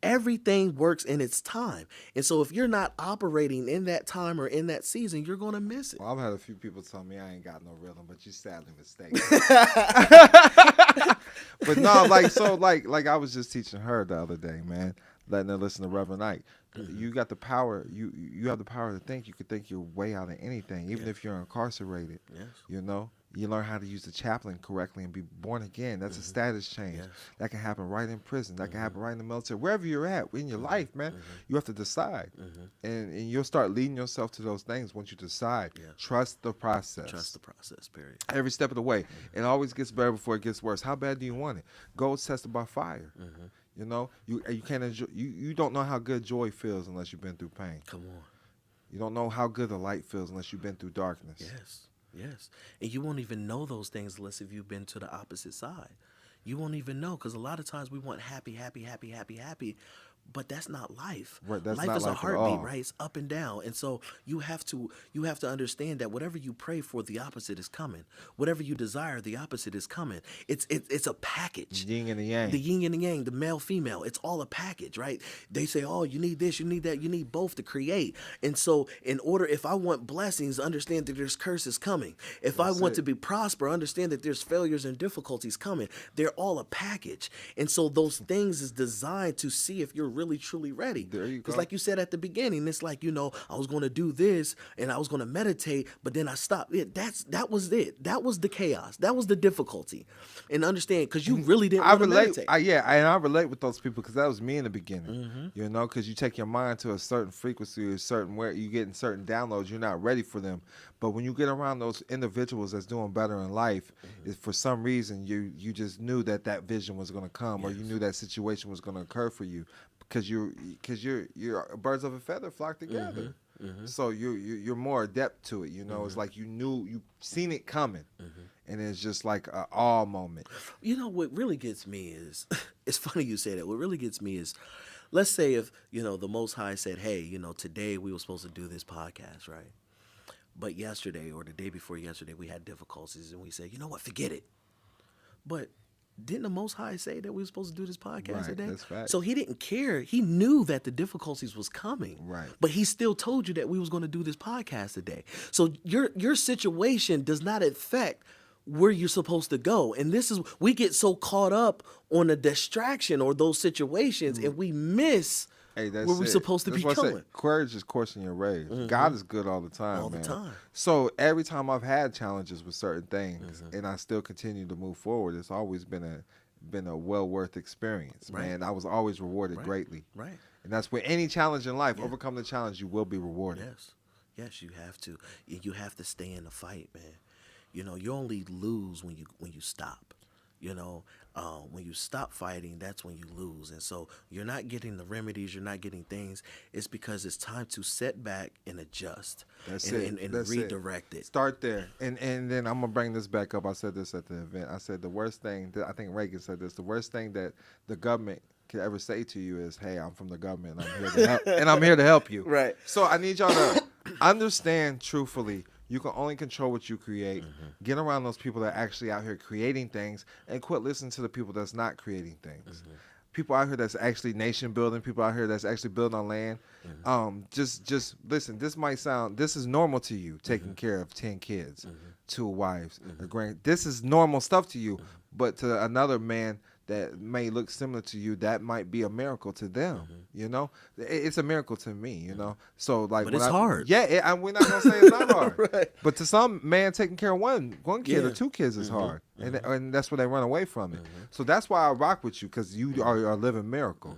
Everything works in its time. And so if you're not operating in that time or in that season, you're going to miss it. Well, I've had a few people tell me I ain't got no rhythm, but you're sadly mistaken. But no, like I was just teaching her the other day, man, letting her listen to Reverend Ike. You got the power. You have the power to think. You could think your way out of anything, even if you're incarcerated. Yes. You know, you learn how to use the chaplain correctly and be born again. That's a status change. Yes. That can happen right in prison. That can happen right in the military. Wherever you're at in your life, man, you have to decide, and you'll start leading yourself to those things once you decide. Yeah. Trust the process. Trust the process. Period. Every step of the way. It always gets better before it gets worse. How bad do you want it? Gold's tested by fire. You know, you can't enjoy. You don't know how good joy feels unless you've been through pain. Come on. You don't know how good the light feels unless you've been through darkness. Yes, yes. And you won't even know those things unless if you've been to the opposite side. You won't even know, because a lot of times we want happy, happy, happy, happy, happy. But that's not life. Right, that's life not is a life at heartbeat, all. right? It's up and down. And so you have to understand that whatever you pray for, the opposite is coming. Whatever you desire, the opposite is coming. It's a package. Yin and the yang. The yin and the yang, the male, female. It's all a package, right? They say, oh, you need this, you need that, you need both to create. And so if I want blessings, understand that there's curses coming. If I want to be prosper, understand that there's failures and difficulties coming. They're all a package. And so those things is designed to see if you're really, truly ready. There you go. Because like you said at the beginning, it's like, I was going to do this and I was going to meditate, but then I stopped. That was it. That was the chaos. That was the difficulty. And understand, because you really didn't want to meditate. I relate with those people, because that was me in the beginning. Because you take your mind to a certain frequency, a certain where you getting certain downloads, you're not ready for them. But when you get around those individuals that's doing better in life, for some reason you just knew that vision was going to come, or you knew that situation was going to occur for you, because you're birds of a feather flock together. So you're more adept to it. It's like you've seen it coming, and it's just like an awe moment. What really gets me is, it's funny you say that. What really gets me is, let's say if the Most High said, hey, today we were supposed to do this podcast, right? But yesterday or the day before yesterday we had difficulties, and we said, you know what, forget it. But didn't the Most High say that we were supposed to do this podcast today? That's fact. So he didn't care. He knew that the difficulties was coming. Right. But he still told you that we was going to do this podcast today. So your situation does not affect where you're supposed to go. And we get so caught up on a distraction or those situations, and we miss where we're supposed to be going. Courage is coursing your race. God is good all the time, all the time. So every time I've had challenges with certain things, and I still continue to move forward, it's always been a well worth experience, man. I was always rewarded greatly. Right. And that's where any challenge in life, overcome the challenge, you will be rewarded. Yes, you have to. You have to stay in the fight, man. You only lose when you stop. When you stop fighting, that's when you lose. And so you're not getting the remedies, you're not getting things. It's because it's time to set back and adjust. And redirect it. Start there. And then I'm going to bring this back up. I said this at the event. I said the worst thing, I think Reagan said this, the worst thing that the government could ever say to you is, hey, I'm from the government and I'm here to help, and I'm here to help you. Right. So I need y'all to understand truthfully, you can only control what you create. Get around those people that are actually out here creating things, and quit listening to the people that's not creating things. People out here that's actually nation building, people out here that's actually building on land. Just listen, this is normal to you, taking care of 10 kids, 2 wives, a grand. This is normal stuff to you, but to another man that may look similar to you, that might be a miracle to them. It's a miracle to me. So like, but it's hard. Yeah, we're not gonna say it's not hard. Right. But to some man, taking care of one kid or 2 kids is hard, and that's where they run away from it. So that's why I rock with you, because you are a living miracle.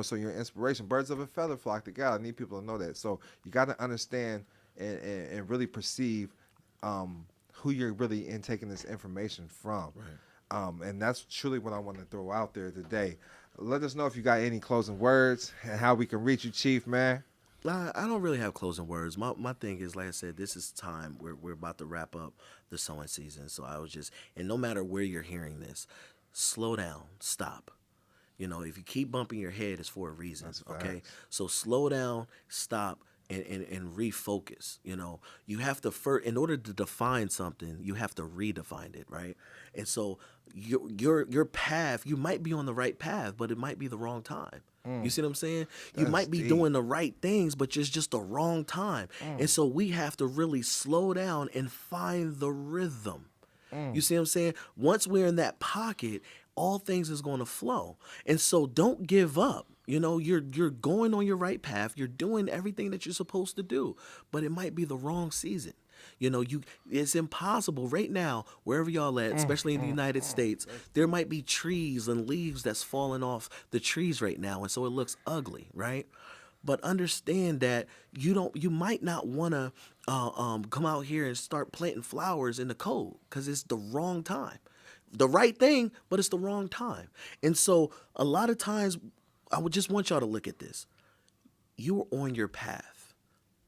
So you're an inspiration. Birds of a feather flock together. I need people to know that. So you got to understand and really perceive who you're really taking this information from. Right. And that's truly what I want to throw out there today. Let us know if you got any closing words and how we can reach you, Chief, man. I don't really have closing words. My thing is, like I said, this is time. We're about to wrap up the sowing season. So and no matter where you're hearing this, slow down, stop. If you keep bumping your head, it's for a reason. Okay? So slow down, stop, and refocus. You have to in order to define something, you have to redefine it, right? And so your path, you might be on the right path, but it might be the wrong time. You see what I'm saying? You might be doing the right things, but it's just the wrong time. And so we have to really slow down and find the rhythm. You see what I'm saying? Once we're in that pocket, all things is going to flow. And so don't give up. You're going on your right path. You're doing everything that you're supposed to do, but it might be the wrong season. It's impossible right now, wherever y'all at, especially in the United States, there might be trees and leaves that's falling off the trees right now. And so it looks ugly, right? But understand that you might not want to come out here and start planting flowers in the cold, because it's the wrong time. The right thing, but it's the wrong time. And so a lot of times, I would just want y'all to look at this. You are on your path,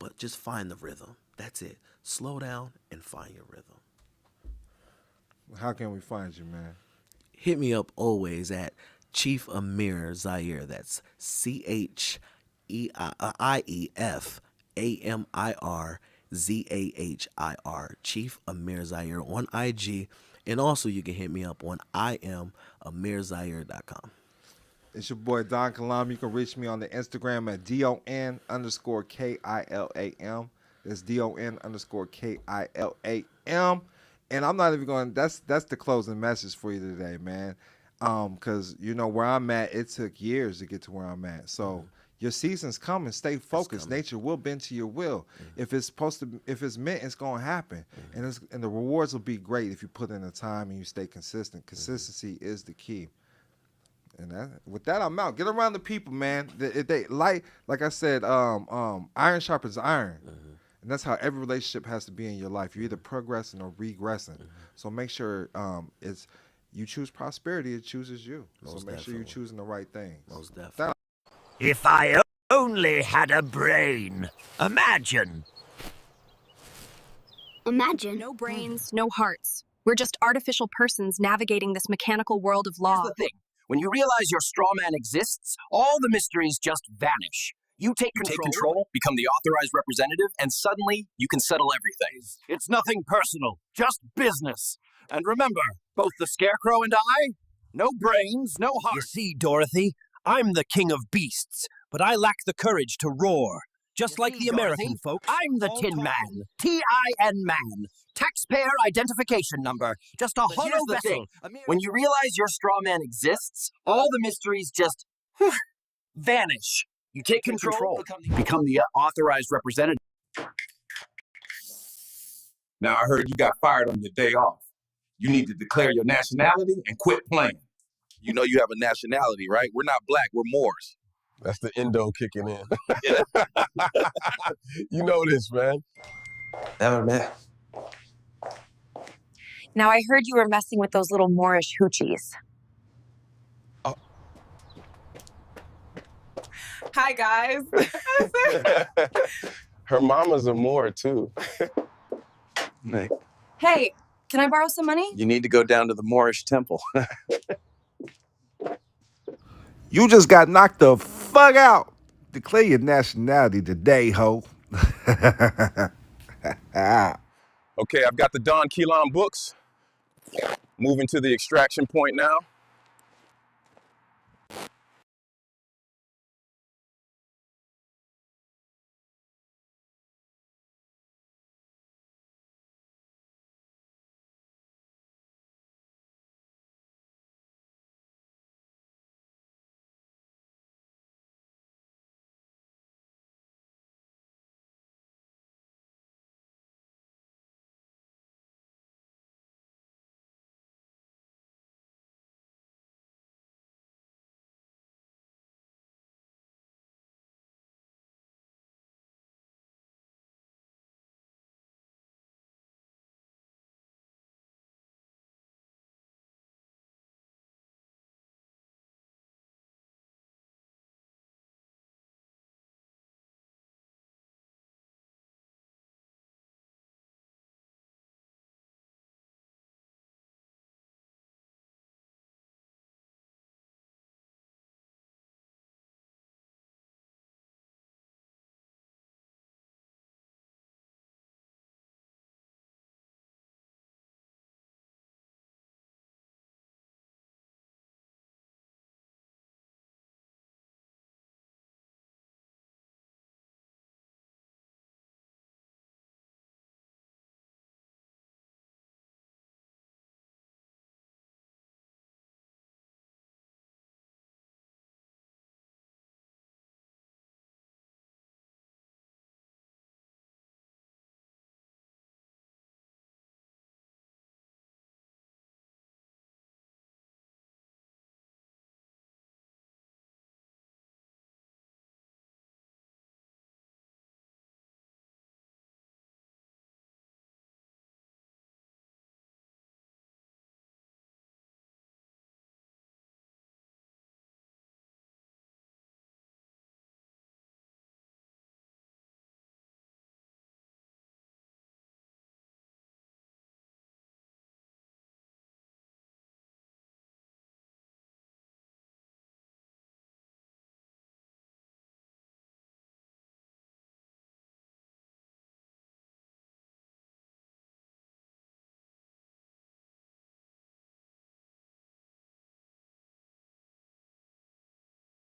but just find the rhythm. That's it. Slow down and find your rhythm. How can we find you, man? Hit me up always at Chief Amir Zaire. That's CHIEFAMIRZAHIR. Chief Amir Zaire on IG. And also you can hit me up on IamAmirZaire.com. It's your boy Don Kilam. You can reach me on the Instagram at DON_KILAM. It's DON_KILAM. And I'm not even going, that's the closing message for you today, man. Because, you know, where I'm at, it took years to get to where I'm at. So your season's coming. Stay focused. Nature will bend to your will. If it's meant, it's going to happen. And the rewards will be great if you put in the time and you stay consistent. Consistency is the key. And with that, I'm out. Get around the people, man. If they like I said, iron sharpens iron. And that's how every relationship has to be in your life. You're either progressing or regressing. So make sure you choose prosperity, it chooses you. So make sure you're choosing the right things. Most definitely. If I only had a brain. Imagine. No brains, no hearts. We're just artificial persons navigating this mechanical world of law. Here's the thing. When you realize your straw man exists, all the mysteries just vanish. You take control, become the authorized representative, and suddenly you can settle everything. It's nothing personal, just business. And remember, both the Scarecrow and I, no brains, no heart. You see, Dorothy, I'm the king of beasts, but I lack the courage to roar. Just like the American folks. I'm the Tin Man, T-I-N Man. Taxpayer identification number. Just a hollow vessel. When you realize your straw man exists, all the mysteries just vanish. You take control, become the authorized representative. Now, I heard you got fired on your day off. You need to declare your nationality and quit playing. You know you have a nationality, right? We're not black, we're Moors. That's the endo kicking in. You know this, man. Never met. Now, I heard you were messing with those little Moorish hoochies. Oh. Hi, guys. Her mama's a Moor, too. Nick. Hey, can I borrow some money? You need to go down to the Moorish temple. You just got knocked the fuck out. Declare your nationality today, ho. Okay, I've got the Don Kilam books. Moving to the extraction point now.